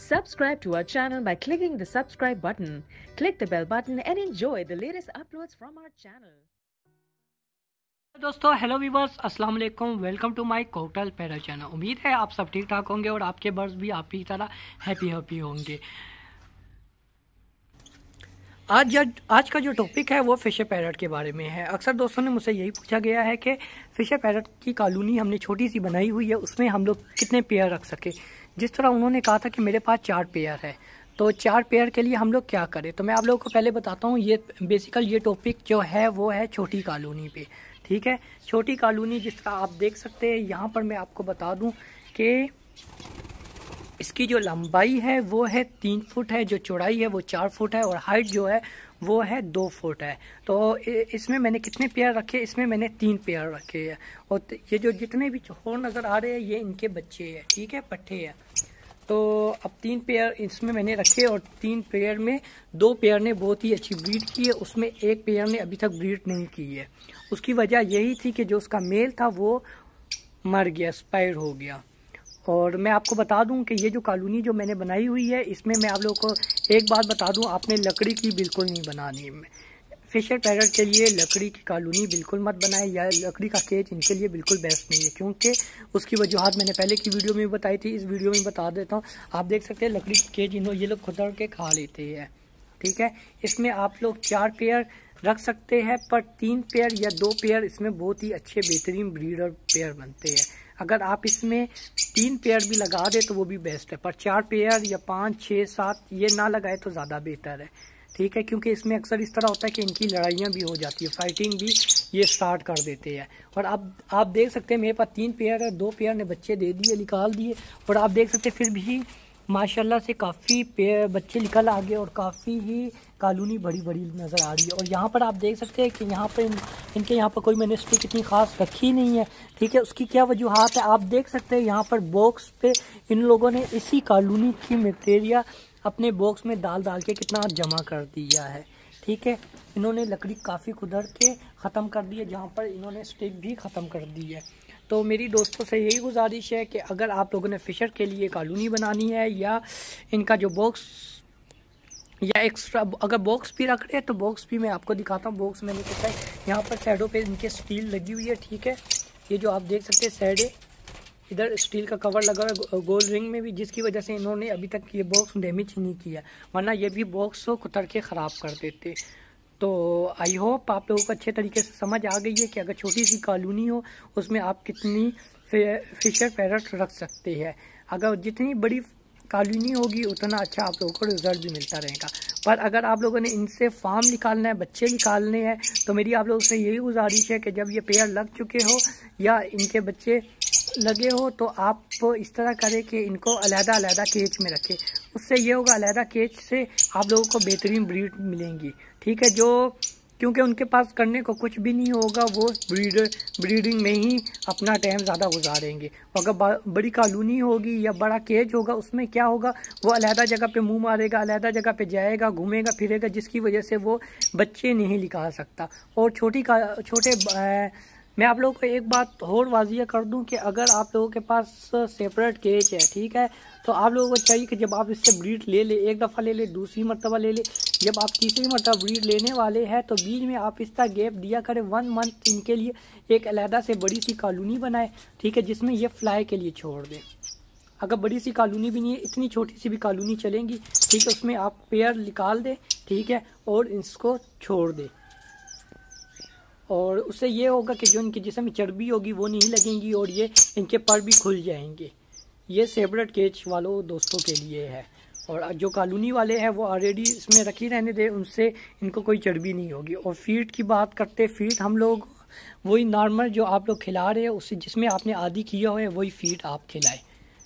Subscribe to our channel by clicking the subscribe button. Click the bell button and enjoy the latest uploads from our channel. दोस्तों hello viewers, अस्सलाम वालेकुम। Welcome to my cocktail पैरा channel. उम्मीद है आप सब ठीक ठाक होंगे और आपके बर्ड्स भी आप ही तरह हैप्पी होंगे। आज का जो टॉपिक है वो फिशर पैरट के बारे में है। अक्सर दोस्तों ने मुझसे यही पूछा गया है कि फिशर पैरट की कॉलोनी हमने छोटी सी बनाई हुई है, उसमें हम लोग कितने पेयर रख सके। जिस तरह उन्होंने कहा था कि मेरे पास 4 पेयर है, तो 4 पेयर के लिए हम लोग क्या करें। तो मैं आप लोगों को पहले बताता हूँ, ये बेसिकल ये टॉपिक जो है वो है छोटी कॉलोनी पे। ठीक है, छोटी कॉलोनी जिस तरह आप देख सकते हैं यहाँ पर मैं आपको बता दूँ कि इसकी जो लंबाई है वो है 3 फुट है, जो चौड़ाई है वो 4 फुट है और हाइट जो है वो है 2 फुट है। तो इसमें मैंने कितने पेयर रखे, इसमें मैंने 3 पेयर रखे हैं। और ये जो जितने भी और नज़र आ रहे हैं ये इनके बच्चे हैं, ठीक है, पट्टे हैं। तो अब 3 पेयर इसमें मैंने रखे और 3 पेयर में 2 पेयर ने बहुत ही अच्छी ब्रीड की है, उसमें 1 पेयर ने अभी तक ब्रीड नहीं की है। उसकी वजह यही थी कि जो उसका मेल था वो मर गया, एक्सपायर हो गया। और मैं आपको बता दूं कि ये जो कॉलोनी जो मैंने बनाई हुई है इसमें मैं आप लोगों को एक बात बता दूं, आपने लकड़ी की बिल्कुल नहीं बनानी। फिशर पैरट के लिए लकड़ी की कॉलोनी बिल्कुल मत बनाए, या लकड़ी का केज इनके लिए बिल्कुल बेस्ट नहीं है, क्योंकि उसकी वजूहत मैंने पहले की वीडियो में बताई थी, इस वीडियो में बता देता हूँ। आप देख सकते हैं लकड़ी के केज ये लोग खुदर के खा लेते हैं। ठीक है, इसमें आप लोग 4 पेयर रख सकते हैं, पर 3 पेयर या 2 पेयर इसमें बहुत ही अच्छे बेहतरीन ब्रीडर पेयर बनते हैं। अगर आप इसमें 3 पेयर भी लगा दे तो वो भी बेस्ट है, पर 4 पेयर या 5, 6, 7 ये ना लगाए तो ज़्यादा बेहतर है। ठीक है, क्योंकि इसमें अक्सर इस तरह होता है कि इनकी लड़ाइयाँ भी हो जाती है, फाइटिंग भी ये स्टार्ट कर देते हैं। और अब आप देख सकते हैं मेरे पास 3 पेयर है, 2 पेयर ने बच्चे दे दिए, निकाल दिए। और आप देख सकते हैं फिर भी माशाल्लाह से काफ़ी पेयर बच्चे निकल आ गए और काफ़ी ही कॉलोनी बड़ी बड़ी नज़र आ रही है। और यहाँ पर आप देख सकते हैं कि यहाँ पर इनके यहाँ पर कोई मैंने स्टिक इतनी ख़ास रखी नहीं है। ठीक है, उसकी क्या वजूहत है आप देख सकते हैं। यहाँ पर बॉक्स पे इन लोगों ने इसी कॉलोनी की मटेरियल अपने बॉक्स में डाल के कितना जमा कर दिया है। ठीक है, इन्होंने लकड़ी काफ़ी खुदर के ख़त्म कर दी है, जहाँ पर इन्होंने स्टिक भी ख़त्म कर दी है। तो मेरी दोस्तों से यही गुजारिश है कि अगर आप लोगों ने फिशर के लिए कॉलोनी बनानी है या इनका जो बॉक्स या एक्स्ट्रा अगर बॉक्स भी रख रहे हैं तो बॉक्स भी मैं आपको दिखाता हूँ। बॉक्स मैंने देखा है यहाँ पर साइडों पे इनके स्टील लगी हुई है। ठीक है, ये जो आप देख सकते हैं साइड है, इधर स्टील का कवर लगा हुआ है गोल रिंग में भी, जिसकी वजह से इन्होंने अभी तक ये बॉक्स डैमेज नहीं किया, वरना ये भी बॉक्स को कुतर के ख़राब कर देते। तो आई होप आप लोगों को अच्छे तरीके से समझ आ गई है कि अगर छोटी सी कॉलोनी हो उसमें आप कितनी फिशर पैरट रख सकते हैं। अगर जितनी बड़ी कॉलोनी होगी उतना अच्छा आप लोगों को रिजल्ट भी मिलता रहेगा। पर अगर आप लोगों ने इनसे फार्म निकालना है, बच्चे निकालने हैं, तो मेरी आप लोगों से यही गुजारिश है कि जब ये पेयर लग चुके हो या इनके बच्चे लगे हो तो आप इस तरह करें कि इनको अलग-अलग केज में रखें। उससे ये होगा अलग केज से आप लोगों को बेहतरीन ब्रीड मिलेंगी। ठीक है, जो क्योंकि उनके पास करने को कुछ भी नहीं होगा, वो ब्रीडिंग में ही अपना टाइम ज़्यादा गुजारेंगे। अगर बड़ी कॉलोनी होगी या बड़ा केज होगा उसमें क्या होगा, वो अलग जगह पे मुंह मारेगा, अलग जगह पे जाएगा, घूमेगा फिरेगा, जिसकी वजह से वो बच्चे नहीं निकाल सकता। और मैं आप लोगों को एक बात और वाजिया कर दूं कि अगर आप लोगों के पास सेपरेट केज है, ठीक है, तो आप लोगों को चाहिए कि जब आप इससे ब्रीड ले ले, एक दफ़ा ले ले, दूसरी मरतबा ले ले, जब आप तीसरी मरतबा ब्रीड लेने वाले हैं तो बीच में आप इसका गैप दिया करें 1 मंथ इनके लिए, एक अलहदा से बड़ी सी कॉलोनी बनाए। ठीक है, जिसमें ये फ्लाई के लिए छोड़ दें। अगर बड़ी सी कॉलोनी भी नहीं है, इतनी छोटी सी भी कॉलोनी चलेंगी। ठीक है, उसमें आप पेयर निकाल दें, ठीक है, और इसको छोड़ दें। और उससे ये होगा कि जो इनके जिस्म में चर्बी होगी वो नहीं लगेंगी और ये इनके पर भी खुल जाएंगे। ये सेपरेट केज वालों दोस्तों के लिए है। और जो कॉलोनी वाले हैं वो ऑलरेडी इसमें रखी रहने दे, उनसे इनको कोई चर्बी नहीं होगी। और फीड की बात करते, फीड हम लोग वही नॉर्मल जो आप लोग खिला रहे हैं उससे जिसमें आपने आदी किया हो है वही फीड आप खिलाएं।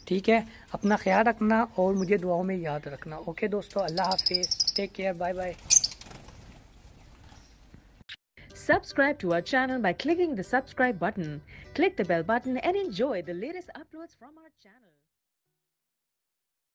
ठीक है, अपना ख्याल रखना और मुझे दुआओं में याद रखना। ओके दोस्तों, अल्लाह हाफिज़, take care, bye bye. Subscribe to our channel by clicking the subscribe button. Click the bell button and enjoy the latest uploads from our channel.